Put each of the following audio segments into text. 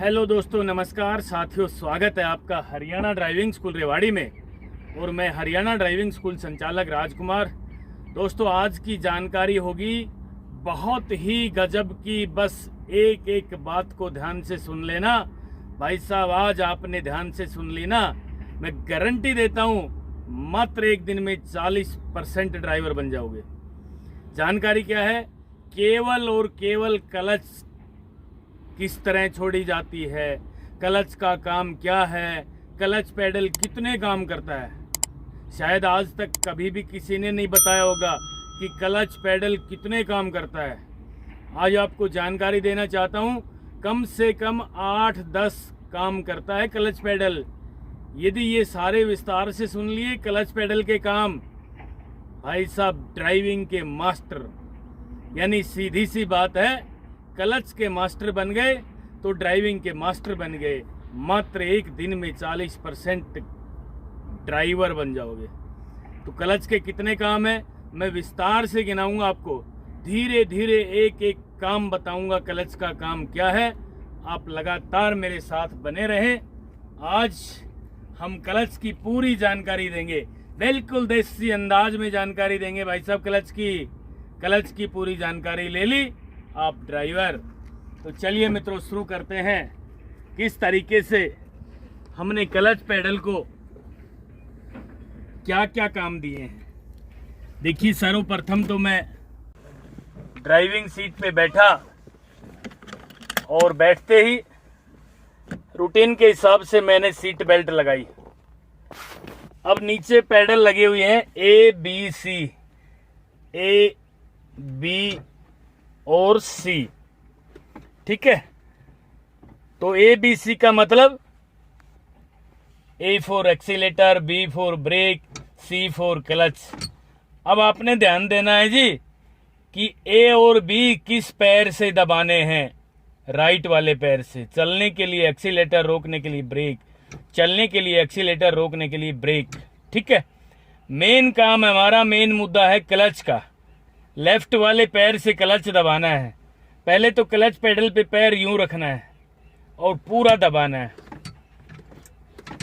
Hello दोस्तों, नमस्कार साथियों, स्वागत है आपका हरियाणा ड्राइविंग स्कूल रेवाड़ी में। और मैं हरियाणा ड्राइविंग स्कूल संचालक राजकुमार। दोस्तों, आज की जानकारी होगी बहुत ही गजब की। बस एक एक बात को ध्यान से सुन लेना भाई साहब। आज आपने ध्यान से सुन ली ना, मैं गारंटी देता हूँ मात्र एक दिन में 40% ड्राइवर बन जाओगे। जानकारी क्या है? केवल और केवल क्लच किस तरह छोड़ी जाती है, क्लच का काम क्या है, क्लच पेडल कितने काम करता है। शायद आज तक कभी भी किसी ने नहीं बताया होगा कि क्लच पेडल कितने काम करता है। आज आपको जानकारी देना चाहता हूँ। कम से कम 8-10 काम करता है क्लच पेडल। यदि ये सारे विस्तार से सुन लिए क्लच पेडल के काम, भाई साहब ड्राइविंग के मास्टर, यानी सीधी सी बात है, क्लच के मास्टर बन गए तो ड्राइविंग के मास्टर बन गए। मात्र एक दिन में 40% ड्राइवर बन जाओगे। तो क्लच के कितने काम है मैं विस्तार से गिनाऊंगा आपको। धीरे धीरे एक एक काम बताऊंगा क्लच का काम क्या है। आप लगातार मेरे साथ बने रहें। आज हम क्लच की पूरी जानकारी देंगे, बिल्कुल देसी अंदाज में जानकारी देंगे भाई साहब। क्लच की पूरी जानकारी ले ली आप ड्राइवर। तो चलिए मित्रों, शुरू करते हैं किस तरीके से हमने क्लच पेडल को क्या क्या काम दिए हैं। देखिए, सर्वप्रथम तो मैं ड्राइविंग सीट पे बैठा और बैठते ही रूटीन के हिसाब से मैंने सीट बेल्ट लगाई। अब नीचे पेडल लगे हुए हैं ए बी और सी, ठीक है। तो ABC का मतलब A for accelerator, B for brake, C for clutch. अब आपने ध्यान देना है जी कि A और B किस पैर से दबाने हैं। राइट वाले पैर से। चलने के लिए एक्सीलेटर, रोकने के लिए ब्रेक, चलने के लिए एक्सीलेटर, रोकने के लिए ब्रेक, ठीक है। मेन काम हमारा, मेन मुद्दा है क्लच का। लेफ्ट वाले पैर से क्लच दबाना है। पहले तो क्लच पेडल पे पैर यूं रखना है और पूरा दबाना है।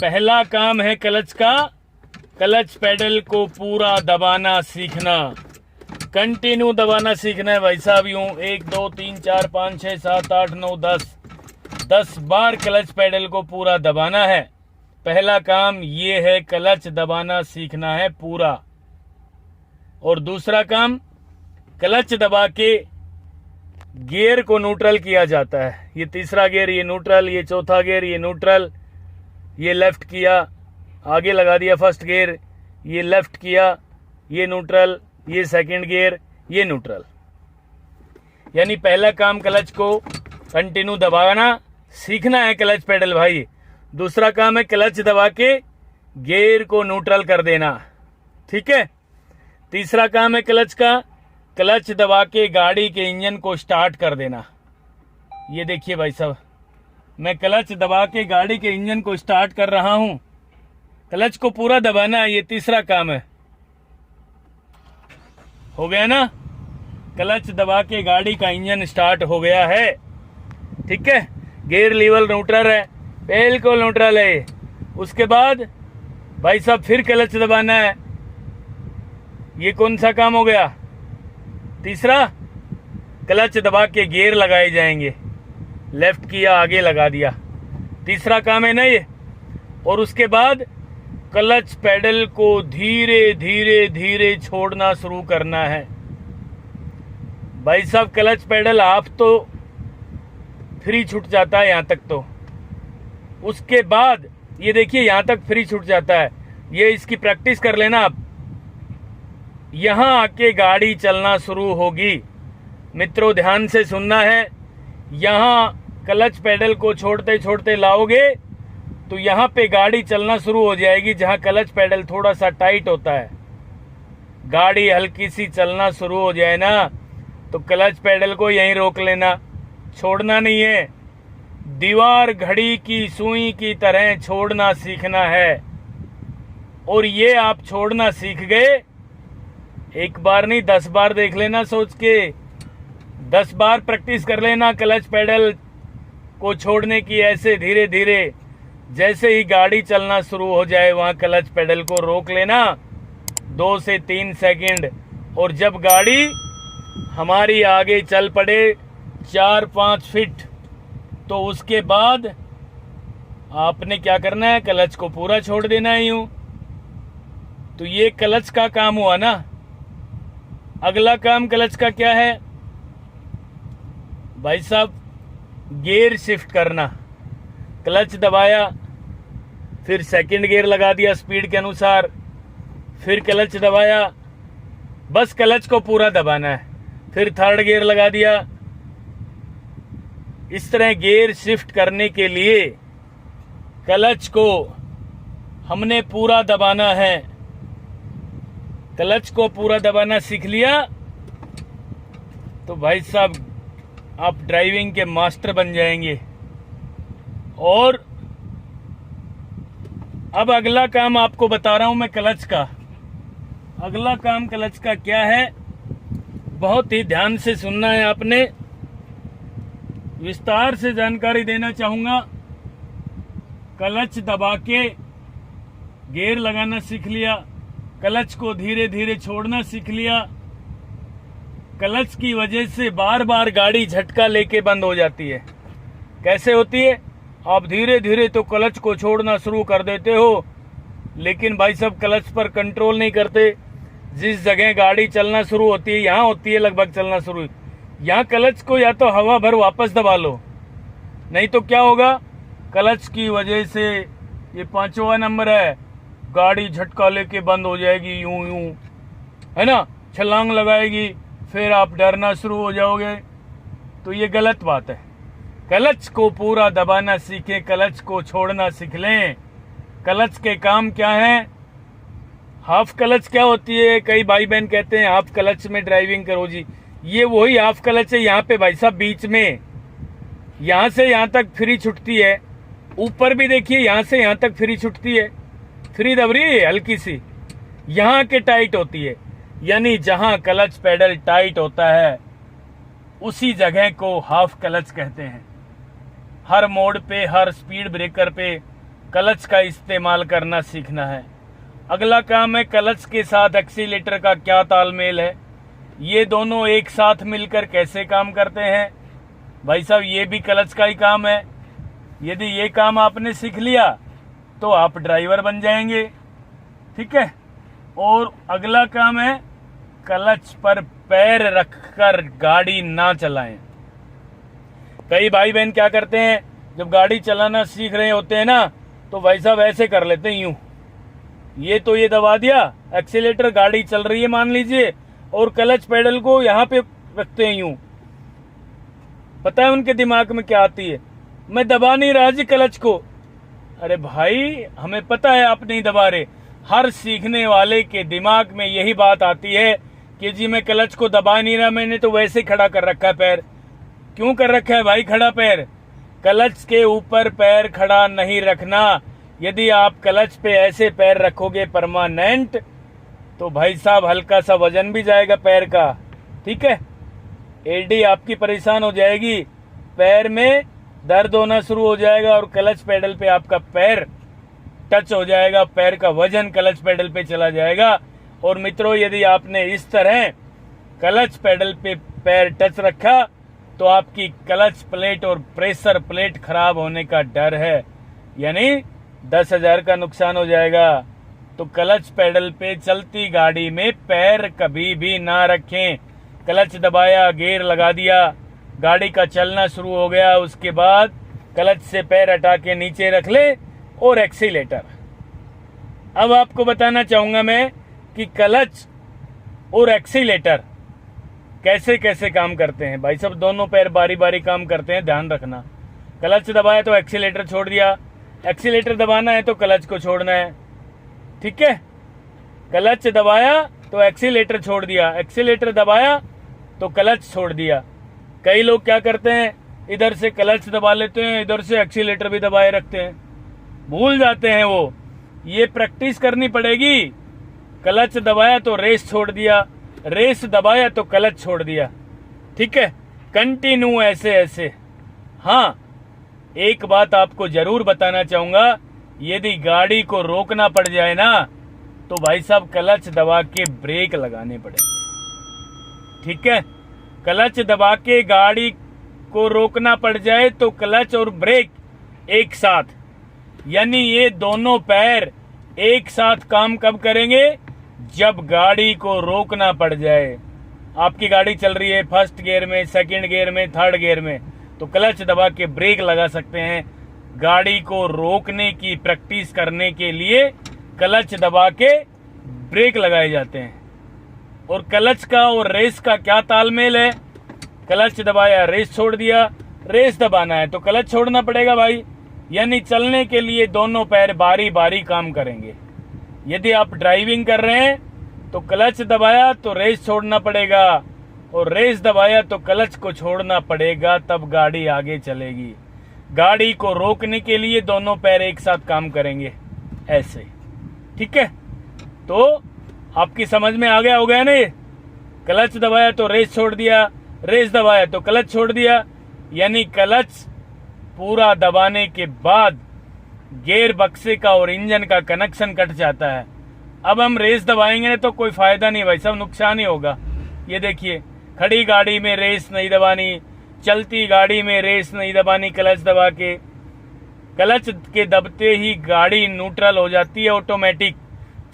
पहला काम है क्लच का, क्लच पेडल को पूरा दबाना सीखना। कंटिन्यू दबाना सीखना है भाई साहब। यूं 1 2 3 4 5 6 7 8 9 10 बार क्लच पेडल को पूरा दबाना है। पहला काम ये है, क्लच दबाना सीखना है पूरा। और दूसरा काम, क्लच दबा के गियर को न्यूट्रल किया जाता है। ये तीसरा गियर, ये न्यूट्रल, ये चौथा गियर, ये न्यूट्रल, ये लेफ्ट किया, आगे लगा दिया फर्स्ट गियर, ये लेफ्ट किया, ये न्यूट्रल, ये सेकंड गियर, ये न्यूट्रल। यानी पहला काम क्लच को कंटिन्यू दबाना सीखना है क्लच पेडल भाई। दूसरा काम है क्लच दबा के गियर को न्यूट्रल कर देना, ठीक है। तीसरा काम है क्लच का, क्लच दबा के गाड़ी के इंजन को स्टार्ट कर देना। ये देखिए भाई साहब, मैं क्लच दबा के गाड़ी के इंजन को स्टार्ट कर रहा हूं। क्लच को पूरा दबाना है, ये तीसरा काम है। हो गया ना? क्लच दबा के गाड़ी का इंजन स्टार्ट हो गया है, ठीक है। गियर लीवर न्यूट्रल है, बिल्कुल न्यूट्रल है। उसके बाद भाई साहब फिर क्लच दबाना है। ये कौन सा काम हो गया? तीसरा। क्लच दबा के गियर लगाए जाएंगे। लेफ्ट किया, आगे लगा दिया, तीसरा काम है ना ये। और उसके बाद क्लच पेडल को धीरे धीरे धीरे छोड़ना शुरू करना है भाई साहब। क्लच पेडल आप तो फ्री छूट जाता है यहां तक। तो उसके बाद ये देखिए, यहां तक फ्री छूट जाता है। ये इसकी प्रैक्टिस कर लेना आप। यहां आके गाड़ी चलना शुरू होगी। मित्रों, ध्यान से सुनना है। यहां क्लच पेडल को छोड़ते छोड़ते लाओगे तो यहां पे गाड़ी चलना शुरू हो जाएगी। जहां क्लच पेडल थोड़ा सा टाइट होता है, गाड़ी हल्की सी चलना शुरू हो जाए ना, तो क्लच पेडल को यहीं रोक लेना, छोड़ना नहीं है। दीवार घड़ी की सुई की तरह छोड़ना सीखना है। और ये आप छोड़ना सीख गए, एक बार नहीं 10 बार देख लेना सोच के। 10 बार प्रैक्टिस कर लेना क्लच पेडल को छोड़ने की, ऐसे धीरे धीरे जैसे ही गाड़ी चलना शुरू हो जाए वहां क्लच पेडल को रोक लेना 2 से 3 सेकंड। और जब गाड़ी हमारी आगे चल पड़े 4-5 फीट तो उसके बाद आपने क्या करना है, क्लच को पूरा छोड़ देना है यूं। तो ये क्लच का काम हुआ ना। अगला काम क्लच का क्या है भाई साहब, गियर शिफ्ट करना। क्लच दबाया, फिर सेकंड गियर लगा दिया स्पीड के अनुसार, फिर क्लच दबाया, बस क्लच को पूरा दबाना है, फिर थर्ड गियर लगा दिया। इस तरह गियर शिफ्ट करने के लिए क्लच को हमने पूरा दबाना है। क्लच को पूरा दबाना सीख लिया तो भाई साहब आप ड्राइविंग के मास्टर बन जाएंगे। और अब अगला काम आपको बता रहा हूं मैं क्लच का। अगला काम क्लच का क्या है, बहुत ही ध्यान से सुनना है आपने, विस्तार से जानकारी देना चाहूंगा। क्लच दबा के गियर लगाना सीख लिया, क्लच को धीरे धीरे छोड़ना सीख लिया। क्लच की वजह से बार बार गाड़ी झटका लेके बंद हो जाती है। कैसे होती है, आप धीरे धीरे तो क्लच को छोड़ना शुरू कर देते हो, लेकिन भाई साहब क्लच पर कंट्रोल नहीं करते। जिस जगह गाड़ी चलना शुरू होती है, यहाँ होती है लगभग चलना शुरू, यहाँ क्लच को या तो हवा भर वापस दबा लो, नहीं तो क्या होगा, क्लच की वजह से ये 5वां नंबर है, गाड़ी झटका लेके बंद हो जाएगी यूं यूं, है ना, छलांग लगाएगी, फिर आप डरना शुरू हो जाओगे। तो ये गलत बात है। क्लच को पूरा दबाना सीखें, क्लच को छोड़ना सीख लें। क्लच के काम क्या है, हाफ क्लच क्या होती है, कई भाई बहन कहते हैं हाफ क्लच में ड्राइविंग करो जी, ये वही हाफ क्लच है। यहाँ पे भाई साहब बीच में, यहाँ से यहाँ तक फ्री छुटती है, ऊपर भी देखिए यहाँ से यहाँ तक फ्री छुटती है, फ्री दब रही है हल्की सी, यहाँ के टाइट होती है। यानी जहां क्लच पेडल टाइट होता है उसी जगह को हाफ क्लच कहते हैं। हर मोड़ पे, हर स्पीड ब्रेकर पे क्लच का इस्तेमाल करना सीखना है। अगला काम है क्लच के साथ एक्सीलेटर का क्या तालमेल है, ये दोनों एक साथ मिलकर कैसे काम करते हैं। भाई साहब ये भी क्लच का ही काम है। यदि ये काम आपने सीख लिया तो आप ड्राइवर बन जाएंगे, ठीक है। और अगला काम है क्लच पर पैर रखकर गाड़ी ना चलाएं। कई भाई बहन क्या करते हैं, जब गाड़ी चलाना सीख रहे होते हैं ना, तो भाई साहब ऐसे कर लेते हैं यूं, ये दबा दिया एक्सीलेटर, गाड़ी चल रही है मान लीजिए, और क्लच पेडल को यहाँ पे रखते हैं यूं। पता है उनके दिमाग में क्या आती है, मैं दबा नहीं रहा जी क्लच को। अरे भाई हमें पता है आप नहीं दबा रहे। हर सीखने वाले के दिमाग में यही बात आती है कि जी मैं क्लच को दबा नहीं रहा, मैंने तो वैसे खड़ा कर रखा है पैर। क्यों कर रखा है भाई खड़ा पैर? क्लच के ऊपर पैर खड़ा नहीं रखना। यदि आप क्लच पे ऐसे पैर रखोगे परमानेंट, तो भाई साहब हल्का सा वजन भी जाएगा पैर का, ठीक है। एडी आपकी परेशान हो जाएगी, पैर में दर्द होना शुरू हो जाएगा और क्लच पेडल पे आपका पैर टच हो जाएगा, पैर का वजन क्लच पेडल पे चला जाएगा। और मित्रों यदि आपने इस तरह क्लच पेडल पे पैर टच रखा तो आपकी क्लच प्लेट और प्रेशर प्लेट खराब होने का डर है, यानी 10,000 का नुकसान हो जाएगा। तो क्लच पेडल पे चलती गाड़ी में पैर कभी भी ना रखें। क्लच दबाया, गियर लगा दिया, गाड़ी का चलना शुरू हो गया, उसके बाद क्लच से पैर हटा के नीचे रख ले और एक्सीलेटर। अब आपको बताना चाहूंगा मैं कि क्लच और एक्सीलेटर कैसे कैसे काम करते हैं। भाई साहब दोनों पैर बारी बारी काम करते हैं, ध्यान रखना। क्लच दबाया तो एक्सीलेटर छोड़ दिया, एक्सीलेटर दबाना है तो क्लच को छोड़ना है, ठीक है। क्लच दबाया तो एक्सीलेटर छोड़ दिया, एक्सीलेटर दबाया तो क्लच छोड़ दिया। कई लोग क्या करते हैं, इधर से क्लच दबा लेते हैं, इधर से एक्सीलेटर भी दबाए रखते हैं, भूल जाते हैं वो। ये प्रैक्टिस करनी पड़ेगी। क्लच दबाया तो रेस छोड़ दिया, रेस दबाया तो क्लच छोड़ दिया, ठीक है। कंटिन्यू ऐसे ऐसे। हाँ एक बात आपको जरूर बताना चाहूंगा, यदि गाड़ी को रोकना पड़ जाए ना तो भाई साहब क्लच दबा के ब्रेक लगाने पड़े। ठीक है, क्लच दबा के गाड़ी को रोकना पड़ जाए तो क्लच और ब्रेक एक साथ, यानी ये दोनों पैर एक साथ काम कब करेंगे? जब गाड़ी को रोकना पड़ जाए। आपकी गाड़ी चल रही है फर्स्ट गियर में, सेकंड गियर में, थर्ड गियर में, तो क्लच दबा के ब्रेक लगा सकते हैं। गाड़ी को रोकने की प्रैक्टिस करने के लिए क्लच दबा के ब्रेक लगाए जाते हैं। और क्लच का और रेस का क्या तालमेल है? क्लच दबाया, रेस छोड़ दिया, रेस दबाना है तो क्लच छोड़ना पड़ेगा भाई। यानी चलने के लिए दोनों पैर बारी बारी काम करेंगे। यदि आप ड्राइविंग कर रहे हैं तो क्लच दबाया तो रेस छोड़ना पड़ेगा, और रेस दबाया तो क्लच को छोड़ना पड़ेगा, तब गाड़ी आगे चलेगी। गाड़ी को रोकने के लिए दोनों पैर एक साथ काम करेंगे ऐसे। ठीक है, तो आपकी समझ में आ गया हो गया ना ये? क्लच दबाया तो रेस छोड़ दिया, रेस दबाया तो क्लच छोड़ दिया, यानी क्लच पूरा दबाने के बाद गियर बक्से का और इंजन का कनेक्शन कट जाता है। अब हम रेस दबाएंगे तो कोई फायदा नहीं भाई, सब नुकसान ही होगा। ये देखिए, खड़ी गाड़ी में रेस नहीं दबानी, चलती गाड़ी में रेस नहीं दबानी क्लच दबा के। क्लच के दबते ही गाड़ी न्यूट्रल हो जाती है ऑटोमेटिक।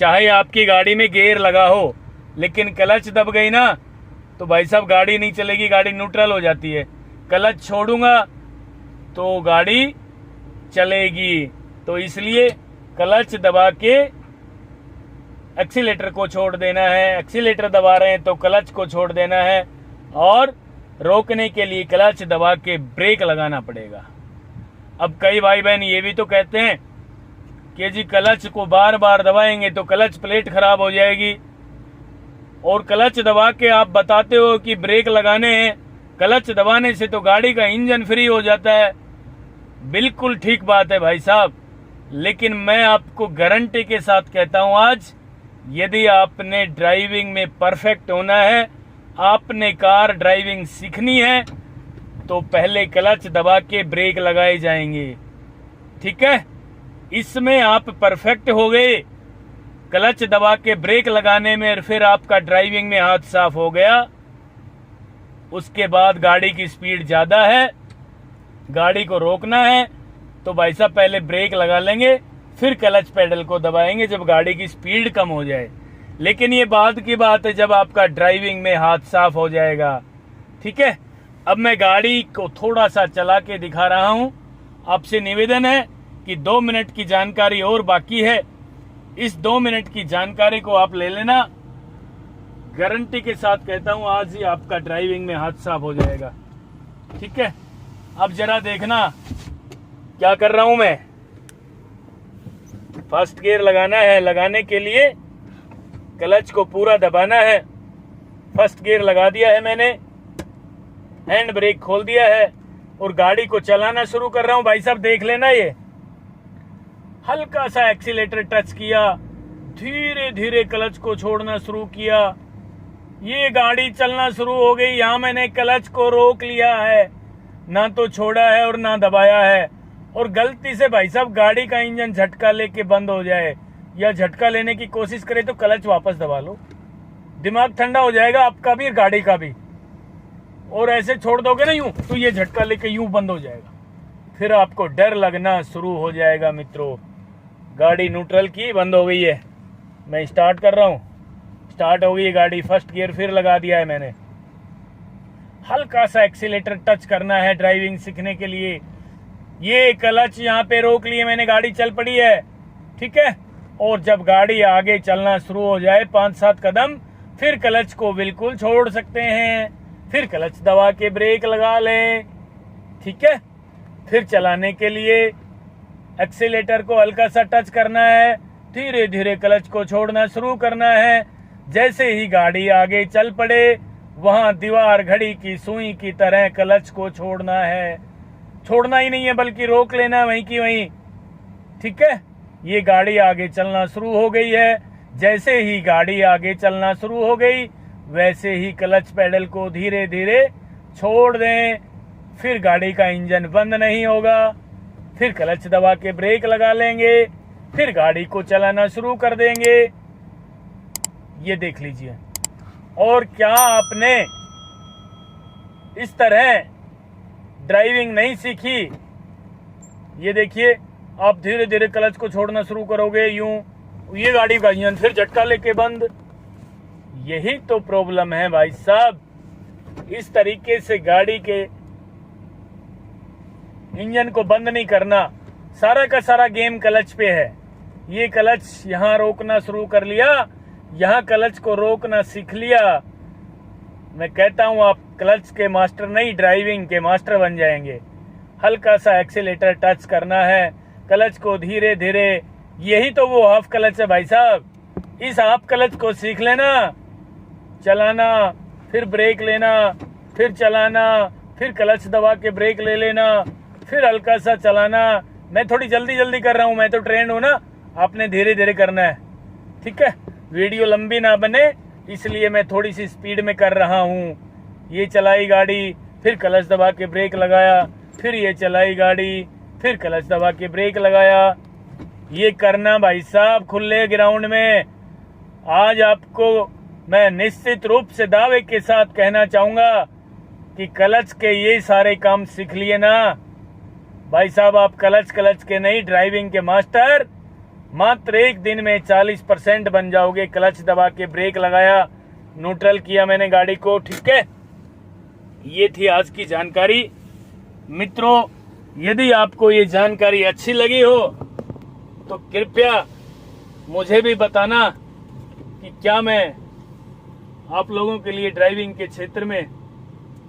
चाहे आपकी गाड़ी में गियर लगा हो, लेकिन क्लच दब गई ना तो भाई साहब गाड़ी नहीं चलेगी, गाड़ी न्यूट्रल हो जाती है। क्लच छोड़ूंगा तो गाड़ी चलेगी। तो इसलिए क्लच दबा के एक्सीलेटर को छोड़ देना है, एक्सीलेटर दबा रहे हैं तो क्लच को छोड़ देना है, और रोकने के लिए क्लच दबा के ब्रेक लगाना पड़ेगा। अब कई भाई बहन ये भी तो कहते हैं कि जी क्लच को बार बार दबाएंगे तो क्लच प्लेट खराब हो जाएगी, और क्लच दबा के आप बताते हो कि ब्रेक लगाने हैं, क्लच दबाने से तो गाड़ी का इंजन फ्री हो जाता है। बिल्कुल ठीक बात है भाई साहब, लेकिन मैं आपको गारंटी के साथ कहता हूं आज, यदि आपने ड्राइविंग में परफेक्ट होना है, आपने कार ड्राइविंग सीखनी है, तो पहले क्लच दबा के ब्रेक लगाए जाएंगे। ठीक है, इसमें आप परफेक्ट हो गए क्लच दबा के ब्रेक लगाने में, फिर आपका ड्राइविंग में हाथ साफ हो गया। उसके बाद गाड़ी की स्पीड ज्यादा है, गाड़ी को रोकना है तो भाई साहब पहले ब्रेक लगा लेंगे, फिर क्लच पेडल को दबाएंगे जब गाड़ी की स्पीड कम हो जाए। लेकिन ये बाद की बात है जब आपका ड्राइविंग में हाथ साफ हो जाएगा। ठीक है, अब मैं गाड़ी को थोड़ा सा चला के दिखा रहा हूं। आपसे निवेदन है कि 2 मिनट की जानकारी और बाकी है, इस 2 मिनट की जानकारी को आप ले लेना। गारंटी के साथ कहता हूं आज ही आपका ड्राइविंग में हाथ साफ हो जाएगा। ठीक है, अब जरा देखना क्या कर रहा हूं मैं। फर्स्ट गियर लगाना है, लगाने के लिए क्लच को पूरा दबाना है। फर्स्ट गियर लगा दिया है मैंने, हैंड ब्रेक खोल दिया है और गाड़ी को चलाना शुरू कर रहा हूं। भाई साहब देख लेना, ये हल्का सा एक्सीलेटर टच किया, धीरे धीरे क्लच को छोड़ना शुरू किया, ये गाड़ी चलना शुरू हो गई। यहां मैंने क्लच को रोक लिया है, ना तो छोड़ा है और ना दबाया है। और गलती से भाई साहब गाड़ी का इंजन झटका लेके बंद हो जाए या झटका लेने की कोशिश करे तो क्लच वापस दबा लो, दिमाग ठंडा हो जाएगा आपका भी गाड़ी का भी। और ऐसे छोड़ दोगे ना यूं तो ये झटका लेके यूं बंद हो जाएगा, फिर आपको डर लगना शुरू हो जाएगा। मित्रों, गाड़ी न्यूट्रल की बंद हो गई है, मैं स्टार्ट कर रहा हूं, स्टार्ट हो गई है गाड़ी। फर्स्ट गियर फिर लगा दिया है मैंने। हल्का सा एक्सीलेटर टच करना है ड्राइविंग सीखने के लिए। ये क्लच यहाँ पे रोक लिए मैंने, गाड़ी चल पड़ी है। ठीक है, और जब गाड़ी आगे चलना शुरू हो जाए 5-7 कदम, फिर क्लच को बिल्कुल छोड़ सकते हैं, फिर क्लच दबा के ब्रेक लगा लें। ठीक है, फिर चलाने के लिए एक्सीलेटर को हल्का सा टच करना है, धीरे धीरे क्लच को छोड़ना शुरू करना है। जैसे ही गाड़ी आगे चल पड़े, वहां दीवार घड़ी की सुई की तरह क्लच को छोड़ना है। छोड़ना ही नहीं है बल्कि रोक लेना है वहीं की वहीं। ठीक है, ये गाड़ी आगे चलना शुरू हो गई है। जैसे ही गाड़ी आगे चलना शुरू हो गई, वैसे ही क्लच पेडल को धीरे धीरे छोड़ दें, फिर गाड़ी का इंजन बंद नहीं होगा। फिर क्लच दबा के ब्रेक लगा लेंगे, फिर गाड़ी को चलाना शुरू कर देंगे। ये देख लीजिए। और क्या आपने इस तरह ड्राइविंग नहीं सीखी? ये देखिए, आप धीरे धीरे क्लच को छोड़ना शुरू करोगे, यूं ये गाड़ी का इंजन फिर झटका लेके बंद। यही तो प्रॉब्लम है भाई साहब। इस तरीके से गाड़ी के इंजन को बंद नहीं करना। सारा का सारा गेम क्लच पे है। ये क्लच यहां रोकना शुरू कर लिया, यहां क्लच को रोकना सीख लिया। मैं कहता हूं आप क्लच के मास्टर नहीं, ड्राइविंग के मास्टर बन जाएंगे। हल्का सा एक्सीलेटर टच करना है, क्लच को धीरे धीरे। यही तो वो हाफ क्लच है भाई साहब। इस हाफ क्लच को सीख लेना, चलाना, फिर ब्रेक लेना, फिर चलाना, फिर क्लच दबा के ब्रेक ले लेना, फिर हल्का सा चलाना। मैं थोड़ी जल्दी जल्दी कर रहा हूं, मैं तो ट्रेंड हूं ना, आपने धीरे धीरे करना है, ठीक है। वीडियो लंबी ना बने इसलिए मैं थोड़ी सी स्पीड में कर रहा हूं। ये चलाई गाड़ी, फिर क्लच दबा के ब्रेक लगाया, फिर ये चलाई गाड़ी, फिर क्लच दबा के ब्रेक लगाया। ये करना भाई साहब खुले ग्राउंड में। आज आपको मैं निश्चित रूप से दावे के साथ कहना चाहूंगा कि क्लच के ये सारे काम सीख लिए ना भाई साहब, आप क्लच के नहीं, ड्राइविंग के मास्टर। मात्र एक दिन में 40% बन जाओगे। क्लच दबा के ब्रेक लगाया, न्यूट्रल किया मैंने गाड़ी को, ठीक है। ये थी आज की जानकारी। मित्रों, यदि आपको ये जानकारी अच्छी लगी हो तो कृपया मुझे भी बताना कि क्या मैं आप लोगों के लिए ड्राइविंग के क्षेत्र में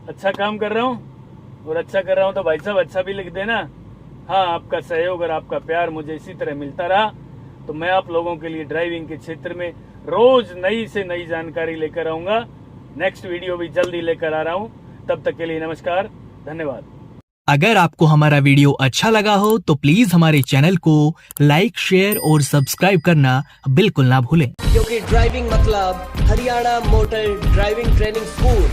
अच्छा काम कर रहा हूँ। और अच्छा कर रहा हूँ तो भाई साहब अच्छा भी लिख देना। हाँ, आपका सहयोग और आपका प्यार मुझे इसी तरह मिलता रहा तो मैं आप लोगों के लिए ड्राइविंग के क्षेत्र में रोज नई से नई जानकारी लेकर आऊंगा। नेक्स्ट वीडियो भी जल्दी लेकर आ रहा हूँ। तब तक के लिए नमस्कार, धन्यवाद। अगर आपको हमारा वीडियो अच्छा लगा हो तो प्लीज हमारे चैनल को लाइक, शेयर और सब्सक्राइब करना बिल्कुल ना भूलें। क्योंकि ड्राइविंग मतलब Haryana motor driving training school.